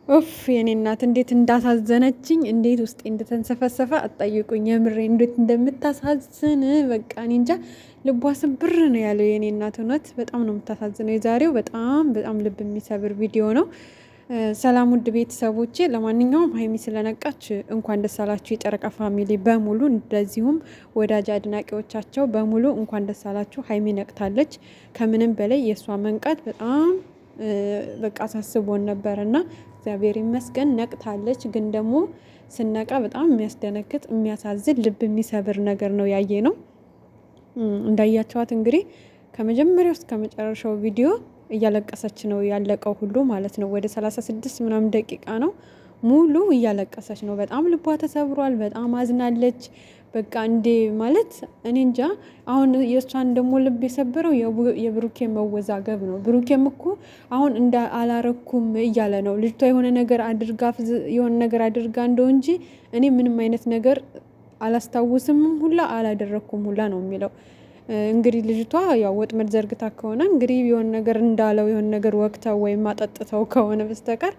ኡፍ የኔ እናት እንዴት እንዳሳዘነችኝ እንዴት ውስጤ እንደተንሰፈሰፈ አትጠይቁኝ። የምሬ እንዴት እንደምታሳዝን በቃ እኔ እንጃ። ልቧ ስብር ነው ያለው የኔ እናት። እውነት በጣም ነው የምታሳዝነው። የዛሬው በጣም በጣም ልብ የሚሰብር ቪዲዮ ነው። ሰላም ውድ ቤተሰቦቼ፣ ለማንኛውም ሀይሚ ስለነቃች እንኳን ደስ አላችሁ የጨረቃ ፋሚሊ በሙሉ፣ እንደዚሁም ወዳጅ አድናቂዎቻቸው በሙሉ እንኳን ደስ አላችሁ። ሀይሚ ነቅታለች። ከምንም በላይ የእሷ መንቃት በጣም በቃ አሳስቦን ነበር እና እግዚአብሔር ይመስገን ነቅታለች። ግን ደግሞ ስነቃ በጣም የሚያስደነግጥ የሚያሳዝን ልብ የሚሰብር ነገር ነው ያየ ነው። እንዳያቸዋት እንግዲህ ከመጀመሪያው እስከ መጨረሻው ቪዲዮ እያለቀሰች ነው ያለቀው ሁሉ ማለት ነው። ወደ 36 ምናምን ደቂቃ ነው ሙሉ እያለቀሰች ነው። በጣም ልቧ ተሰብሯል። በጣም አዝናለች። በቃ እንዴ ማለት እኔ እንጃ። አሁን የእሷን ደግሞ ልብ የሰበረው የብሩኬ መወዛገብ ነው። ብሩኬም እኮ አሁን እንደ አላረኩም እያለ ነው። ልጅቷ የሆነ ነገር አድርጋ እንደው እንጂ እኔ ምንም አይነት ነገር አላስታውስም ሁላ አላደረኩም ሁላ ነው የሚለው። እንግዲህ ልጅቷ ያው ወጥመድ ዘርግታ ከሆነ እንግዲህ የሆነ ነገር እንዳለው የሆነ ነገር ወቅተው ወይም አጠጥተው ከሆነ በስተቀር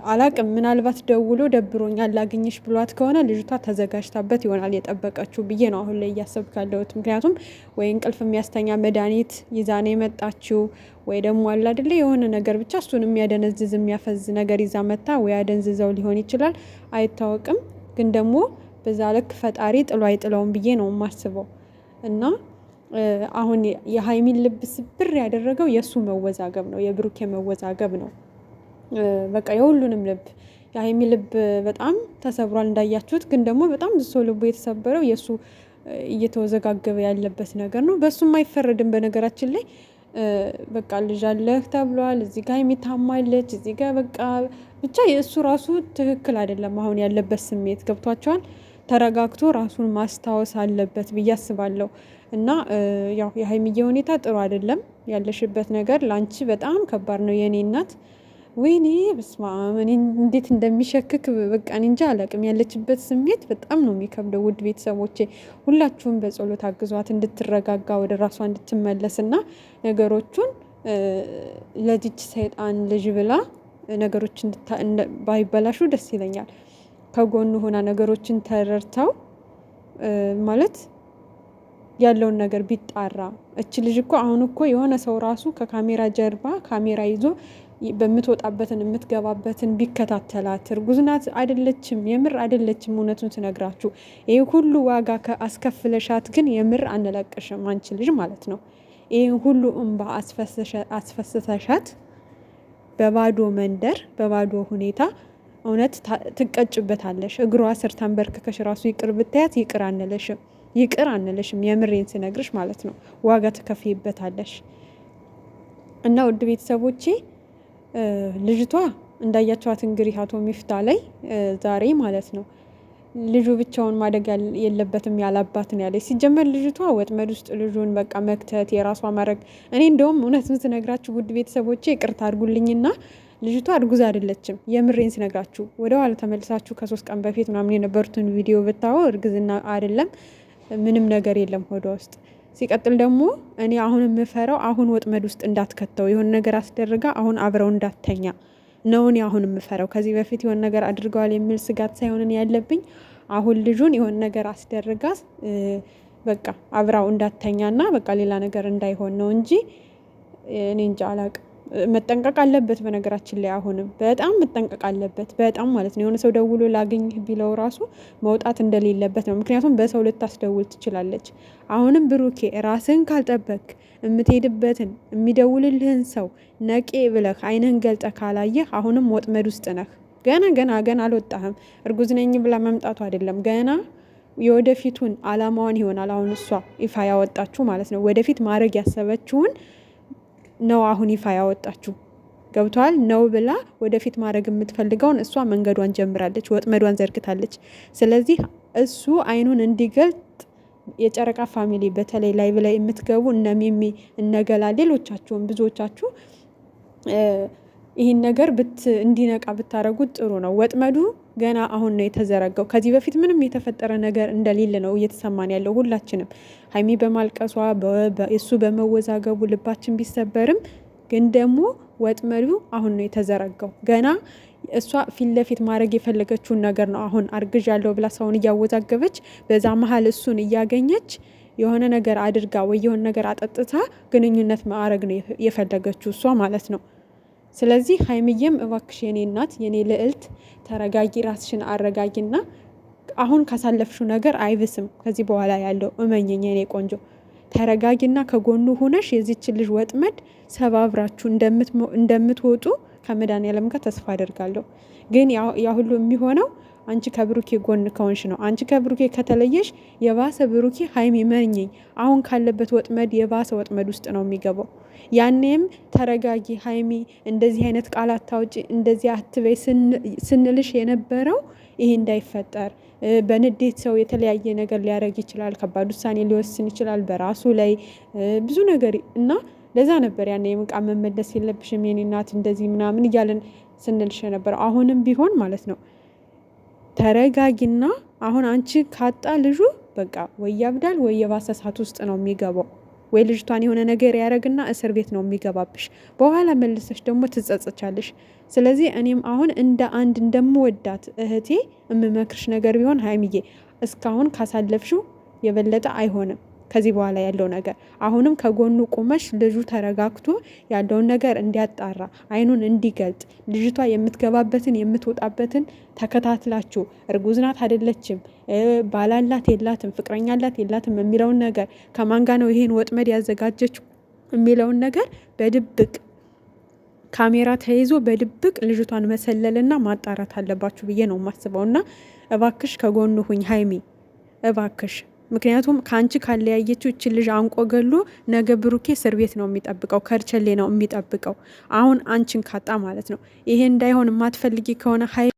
አላቅም። ምናልባት ደውሎ ደብሮኛል ላግኝሽ ብሏት ከሆነ ልጅቷ ተዘጋጅታበት ይሆናል የጠበቀችው ብዬ ነው አሁን ላይ እያሰብኩ ያለሁት። ምክንያቱም ወይ እንቅልፍ የሚያስተኛ መድኃኒት ይዛ ነው የመጣችው፣ ወይ ደግሞ አለ አይደለ የሆነ ነገር ብቻ እሱን የሚያደነዝዝ የሚያፈዝ ነገር ይዛ መታ፣ ወይ አደንዝዘው ሊሆን ይችላል አይታወቅም። ግን ደግሞ በዛ ልክ ፈጣሪ ጥሎ አይጥለውም ብዬ ነው የማስበው። እና አሁን የሀይሚን ልብ ስብር ያደረገው የእሱ መወዛገብ ነው፣ የብሩኬ መወዛገብ ነው። በቃ የሁሉንም ልብ የሀይሚ ልብ በጣም ተሰብሯል እንዳያችሁት። ግን ደግሞ በጣም ብዙ ሰው ልቡ የተሰበረው የእሱ እየተወዘጋገበ ያለበት ነገር ነው። በእሱም አይፈረድም በነገራችን ላይ። በቃ ልጅ አለህ ተብሏል፣ እዚህ ጋር ሀይሚ ታማለች፣ እዚህ ጋር በቃ ብቻ የእሱ ራሱ ትክክል አይደለም አሁን ያለበት ስሜት ገብቷቸዋል። ተረጋግቶ ራሱን ማስታወስ አለበት ብዬ አስባለሁ። እና ያው የሀይሚዬ ሁኔታ ጥሩ አይደለም። ያለሽበት ነገር ለአንቺ በጣም ከባድ ነው የኔ እናት። ወይኔ በስመ አብ እኔ እንዴት እንደሚሸክክ በቃ እኔ እንጃ አላቅም። ያለችበት ስሜት በጣም ነው የሚከብደው። ውድ ቤተሰቦቼ ሁላችሁም በጸሎት አግዟት እንድትረጋጋ ወደ ራሷ እንድትመለስና ነገሮቹን ለዚች ሰይጣን ልጅ ብላ ነገሮች ባይበላሹ ደስ ይለኛል። ከጎኑ ሆና ነገሮችን ተረድተው ማለት ያለውን ነገር ቢጣራ። እች ልጅ እኮ አሁን እኮ የሆነ ሰው ራሱ ከካሜራ ጀርባ ካሜራ ይዞ በምትወጣበትን የምትገባበትን ቢከታተላት፣ እርጉዝ ናት አይደለችም፣ የምር አይደለችም። እውነቱን ስነግራችሁ ይህ ሁሉ ዋጋ አስከፍለሻት ግን የምር አንለቅሽም አንቺ ልጅ ማለት ነው። ይህ ሁሉ እንባ አስፈሰሻት በባዶ መንደር በባዶ ሁኔታ እውነት ትቀጭበታለሽ። እግሯ ስር ተንበርክከሽ ራሱ ይቅር ብታያት ይቅር አንልሽም። የምሬን ስነግርሽ ማለት ነው። ዋጋ ትከፍይበታለሽ። እና ውድ ቤተሰቦቼ ልጅቷ እንዳያቸዋት እንግዲህ አቶ ሚፍታ ላይ ዛሬ ማለት ነው ልጁ ብቻውን ማደግ የለበትም ያላባት ነው ያለች። ሲጀመር ልጅቷ ወጥመድ ውስጥ ልጁን በቃ መክተት የራሷ ማድረግ። እኔ እንደውም እውነቱን ስነግራችሁ ውድ ቤተሰቦቼ ይቅርታ አድርጉልኝና ልጅቷ እርጉዝ አይደለችም። የምሬን ስነግራችሁ ወደ ኋላ ተመልሳችሁ ከ3 ቀን በፊት ምናምን የነበሩትን ቪዲዮ ብታወ እርግዝና አይደለም ምንም ነገር የለም ሆዷ ውስጥ። ሲቀጥል ደግሞ እኔ አሁን የምፈራው አሁን ወጥመድ ውስጥ እንዳትከተው የሆነ ነገር አስደርጋ አሁን አብረው እንዳተኛ ነው እኔ አሁን የምፈራው። ከዚህ በፊት የሆነ ነገር አድርገዋል የሚል ስጋት ሳይሆን ያለብኝ አሁን ልጁን የሆነ ነገር አስደርጋ በቃ አብራው እንዳተኛና በቃ ሌላ ነገር እንዳይሆን ነው እንጂ እኔ እንጃ አላቅም። መጠንቀቅ አለበት በነገራችን ላይ አሁንም በጣም መጠንቀቅ አለበት። በጣም ማለት ነው። የሆነ ሰው ደውሎ ላገኝህ ቢለው ራሱ መውጣት እንደሌለበት ነው። ምክንያቱም በሰው ልታስደውል ትችላለች። አሁንም ብሩኬ ራስህን ካልጠበቅ የምትሄድበትን የሚደውልልህን ሰው ነቄ ብለህ አይንህን ገልጠ ካላየህ አሁንም ወጥመድ ውስጥ ነህ። ገና አልወጣህም። እርጉዝ ነኝ ብላ መምጣቱ አይደለም ገና የወደፊቱን አላማዋን ይሆናል አሁን እሷ ይፋ ያወጣችሁ ማለት ነው። ወደፊት ማድረግ ያሰበችውን ነው አሁን ይፋ ያወጣችሁ። ገብቷል ነው ብላ ወደፊት ማድረግ የምትፈልገውን እሷ መንገዷን ጀምራለች፣ ወጥመዷን ዘርግታለች። ስለዚህ እሱ አይኑን እንዲገልጥ የጨረቃ ፋሚሊ በተለይ ላይ ብላይ የምትገቡ እነ ሚሚ እነገላ ሌሎቻችሁም ብዙዎቻችሁ ይህን ነገር እንዲነቃ ብታረጉት ጥሩ ነው። ወጥመዱ ገና አሁን ነው የተዘረጋው። ከዚህ በፊት ምንም የተፈጠረ ነገር እንደሌለ ነው እየተሰማን ያለው ሁላችንም። ሀይሚ በማልቀሷ እሱ በመወዛገቡ ልባችን ቢሰበርም ግን ደግሞ ወጥመዱ አሁን ነው የተዘረጋው። ገና እሷ ፊት ለፊት ማድረግ የፈለገችውን ነገር ነው አሁን አርግዣለሁ ብላ ሰውን እያወዛገበች፣ በዛ መሀል እሱን እያገኘች የሆነ ነገር አድርጋ ወይ የሆነ ነገር አጠጥታ ግንኙነት ማድረግ ነው የፈለገችው እሷ ማለት ነው። ስለዚህ ሀይሚዬም እባክሽ የኔ እናት የኔ ልዕልት ተረጋጊ፣ ራስሽን አረጋጊና አሁን ካሳለፍሽው ነገር አይብስም ከዚህ በኋላ ያለው እመኝኝ የኔ ቆንጆ። ተረጋጊና ከጎኑ ሆነሽ የዚችን ልጅ ወጥመድ ሰባብራችሁ እንደምትወጡ ከመድኃኒዓለም ጋር ተስፋ አደርጋለሁ። ግን ያ ሁሉ የሚሆነው አንቺ ከብሩኬ ጎን ከሆንሽ ነው። አንቺ ከብሩኬ ከተለየሽ የባሰ ብሩኬ ሀይሚ መኝኝ አሁን ካለበት ወጥመድ የባሰ ወጥመድ ውስጥ ነው የሚገባው። ያኔም ተረጋጊ ሀይሚ፣ እንደዚህ አይነት ቃላት ታውጪ፣ እንደዚህ አትበይ ስንልሽ የነበረው ይሄ እንዳይፈጠር በንዴት ሰው የተለያየ ነገር ሊያደርግ ይችላል። ከባድ ውሳኔ ሊወስን ይችላል በራሱ ላይ ብዙ ነገር እና ለዛ ነበር ያኔ የምቃ መመለስ የለብሽም የኔ እናት እንደዚህ ምናምን እያለን ስንልሽ ነበር። አሁንም ቢሆን ማለት ነው ተረጋጊና አሁን አንቺ ካጣ ልጁ በቃ ወይ ያብዳል ወይ የባሰ እሳት ውስጥ ነው የሚገባው፣ ወይ ልጅቷን የሆነ ነገር ያደረግና እስር ቤት ነው የሚገባብሽ። በኋላ መልሰሽ ደግሞ ትጸጸቻለሽ። ስለዚህ እኔም አሁን እንደ አንድ እንደምወዳት እህቴ የምመክርሽ ነገር ቢሆን ሀይሚዬ እስካሁን ካሳለፍሽው የበለጠ አይሆንም ከዚህ በኋላ ያለው ነገር። አሁንም ከጎኑ ቁመሽ ልጁ ተረጋግቶ ያለውን ነገር እንዲያጣራ አይኑን እንዲገልጥ ልጅቷ የምትገባበትን የምትወጣበትን ተከታትላችሁ እርጉዝ ናት አይደለችም፣ ባላላት የላትም፣ ፍቅረኛ አላት የላትም የሚለውን ነገር ከማን ጋር ነው ይሄን ወጥመድ ያዘጋጀችው የሚለውን ነገር በድብቅ ካሜራ ተይዞ በድብቅ ልጅቷን መሰለልና ማጣራት አለባችሁ ብዬ ነው የማስበውና እባክሽ ከጎኑ ሁኝ ሀይሚ እባክሽ። ምክንያቱም ከአንቺ ካለያየችው እቺ ልጅ አንቆ ገሎ ነገ ብሩኬ እስር ቤት ነው የሚጠብቀው፣ ከርቸሌ ነው የሚጠብቀው። አሁን አንቺን ካጣ ማለት ነው። ይሄ እንዳይሆን የማትፈልጊ ከሆነ